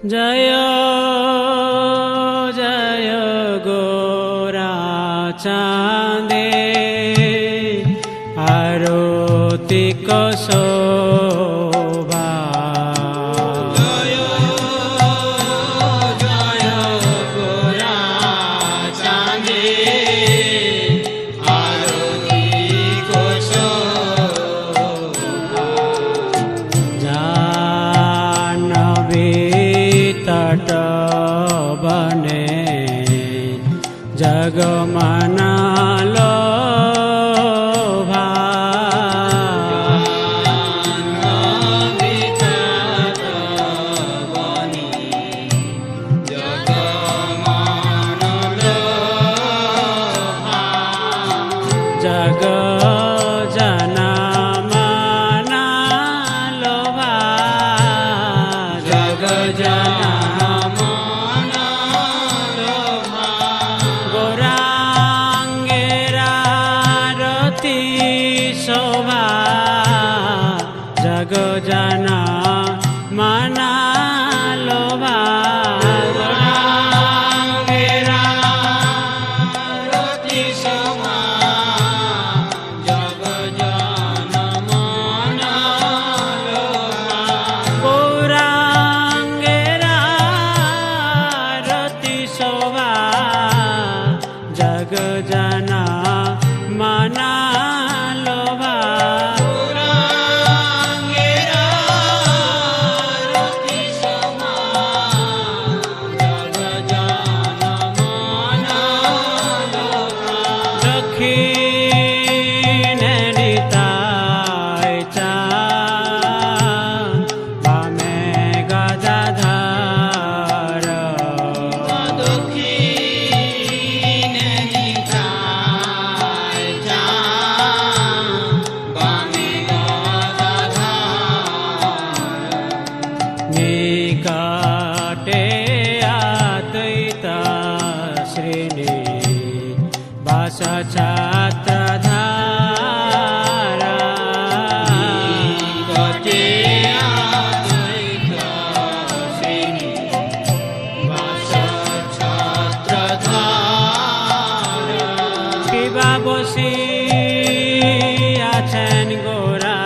জয় জয় গোরা চাঁদে আরতি শোভা জয় জয় গোরা চাঁদে আরতি শোভা জাহ্নবী তট বনে জগমনালো জগ জনা মনা লোভা জগ জনা মনা লোভা গৌরাঙ্গেরা রতি শোভা জগ জনা মনা লোভা গৌরাঙ্গেরা রতি শোভা জগ জনমনা লোভা গৌরাঙ্গেরা রতি শোভা জগ জনা মনা লোভা গৌরাঙ্গেরা রতি শোভা জগ জনমনা লোভা দক্ষিণে নিতাই চাঁদ বামে গদাধর দক্ষিণে নিতাই চাঁদ বামে গদাধর নিকটে আদ্বৈত শ্রেণী বাস ছাত্রধারা গতে আদ্বৈত শ্রেণী বাস ছত্রধারা কিবা বসি আছেন গোরা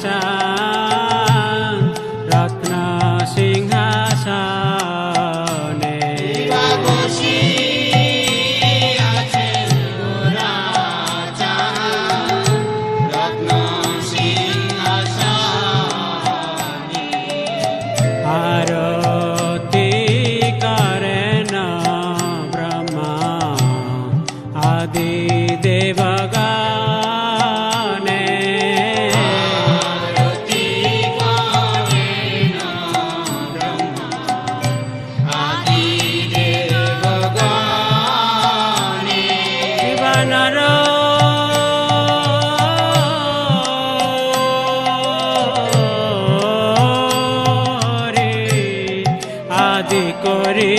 চাঁদ রত্ন সিংহাসনে বসি আছেন গোরা চাঁদ রত্ন সিংহাসনে আরতি করেন ব্রহ্মা আদি দেবগণে আরতি করেন ব্রহ্মা আদি দেবগণে জীবনর রে আদি করে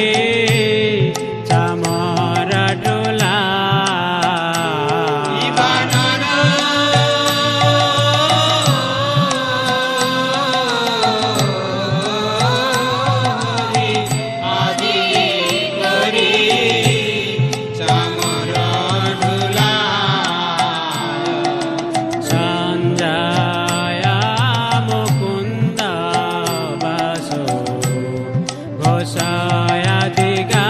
চামর ডোলা জীবনর আদি করি চামর ঢুলা সঞ্জয় মুকুন্দ বাসো ঘোষায়াদি গা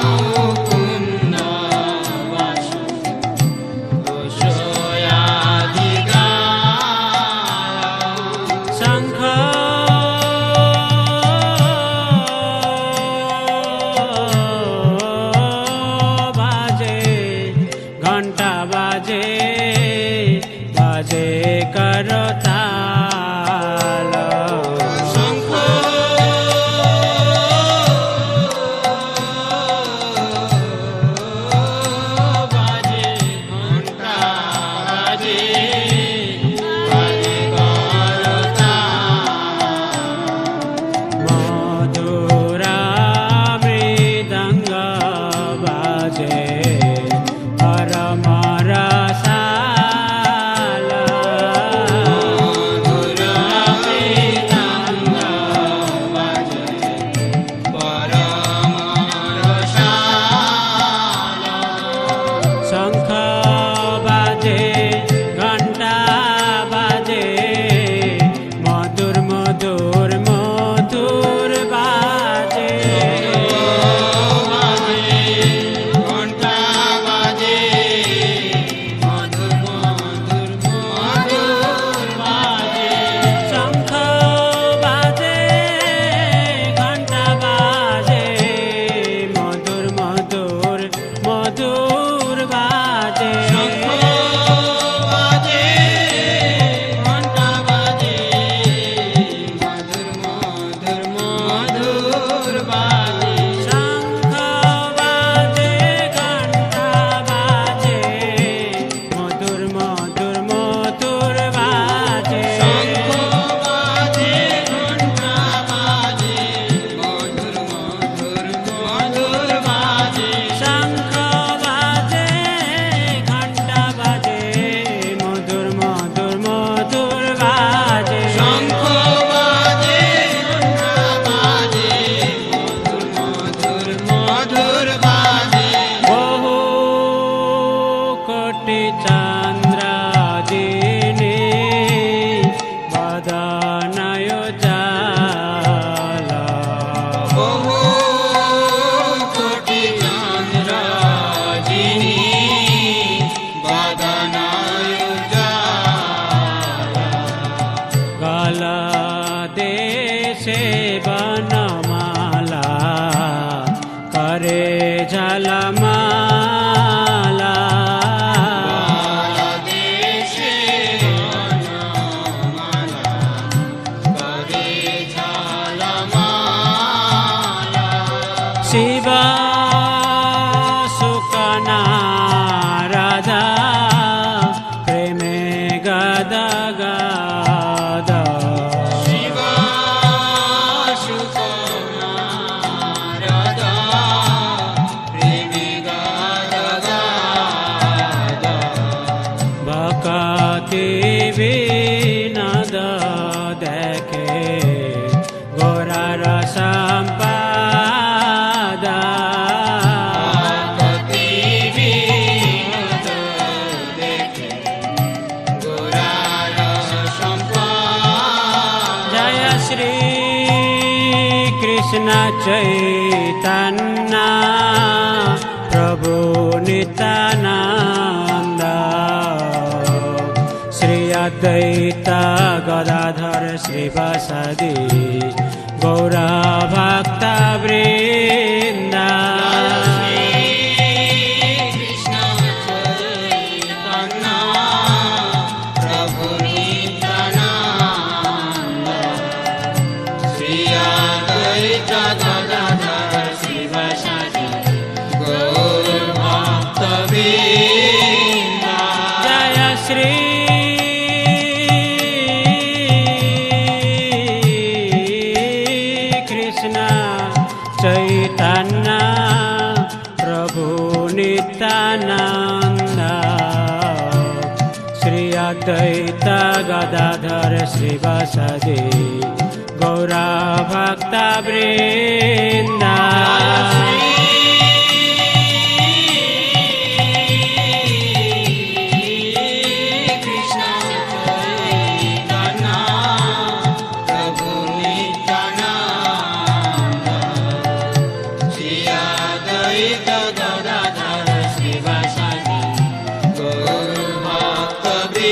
মুকুন্দ বাসু ঘোষয়াধিকা শঙ্খ বাজে ঘণ্টা বাজে বাজে করতাল শঙ্খ বাজে পরম রসালা মধুর মৃদঙ্গ বাজে পরম রসালা শঙ্খ বাজে ঘণ্টা বাজে মধুর মধুর মধুর বাজে ঘণ্টা বাজে মধুর মধুর মধুর বাজে শঙ্খ বাজে ঘণ্টা বাজে মধুর মধুর মধুর বাজে শঙ্খ বাজে ঘণ্টা বাজে মধুর মধুর মধুর বাজে শঙ্খ বাজে ঘণ্টা বাজে মধুর মধুর মধুর বাজে শঙ্খ বাজে ঘণ্টা বাজে মধুর মধুর মধুর বাজে শঙ্খ বাজে ঘণ্টা বাজে মধুর মধুর মধুর বাজে শঙ্খ বাজে ঘণ্টা বাজে মধুর মধুর মধুর বাজে বহু কোটি চন্দ্রাদিনী বদনয় জালা বহু কোটি চন্দ্রাজিনী বদনায় উজালা গলা দেশে বনমালা করে ঝলমালা বাংলাদেশে বনমালা করে ঝালমালা শিব সুকনা রাধা প্রেমে গদা গদা শিব সুকনা রাধা প্রেমে গাদা গাদা ভকতি বিনোদ দেখে গোরার সম্পাদা ভকতি বিনোদ দেখে গোরার সম্পদ জয় শ্রী কৃষ্ণ চৈতন্য প্রভু নিত্যানন্দ শ্রী অদ্বৈত গদাধর শ্রীবাসাদি গৌরা ভক্ত বৃন্দা কৃষ্ণ চৈতন্য প্রভু নিত্যানন্দ শ্রী অদ্বৈত গদাধর শিবসাদি গৌর ভক্তবৃন্দ জয় শ্রী কৃষ্ণ চৈতন্য প্রভু নিত্যানন্দ শ্রী অদ্বৈত গদাধর শ্রীবাসাদি গৌরা ভক্ত বৃন্দা কৃষ্ণ চৈতন্য প্রভু নিত্যানন্দ শ্রী অদ্বৈত গদাধর শিবসাদি গৌর ভক্তবৃন্দ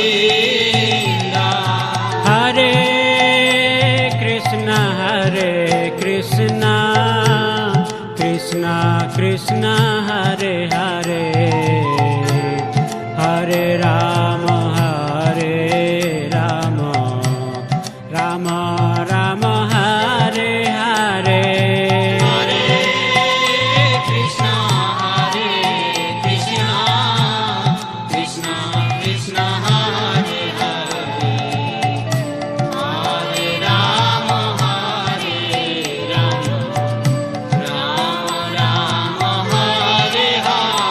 হরে Krishna Krishna Krishna Hare Hare Hare Ram Ram Ram Hare Hare Hare Krishna Krishna Krishna Krishna Hare Hare Hare Ram Ram Ram Ram Hare Hare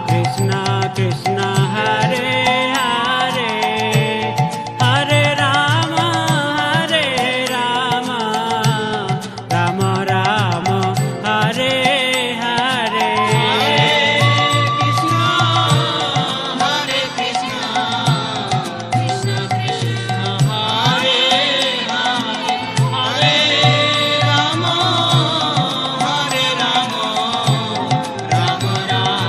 Krishna Krishna Hare Hare Hare Rama Rama Rama Hare Hare Krishna Hare Krishna Krishna Krishna Hare Hare Hare Rama Rama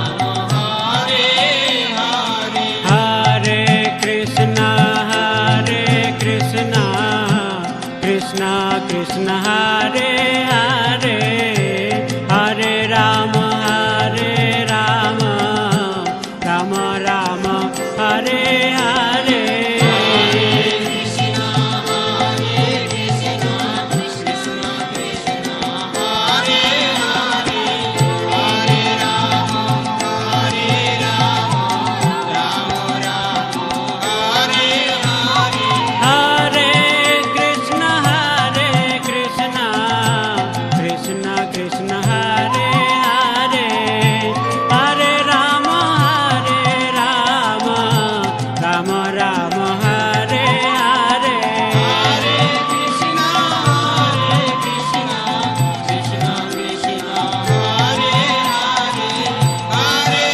Rama Hare Hare Hare Krishna Krishna Krishna Hare Hare Hare Rama Rama Rama Hare Hare Krishna Hare Krishna Krishna Krishna Hare Hare Hare Rama Rama Hare Hare Hare Krishna Krishna Krishna Hare Hare Hare Rama Rama Rama Hare Hare Hare Krishna Krishna Krishna Krishna Hare Hare Hare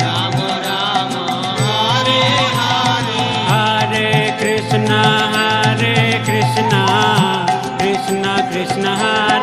Rama Rama Hare Hare Hare Krishna Krishna Krishna Hare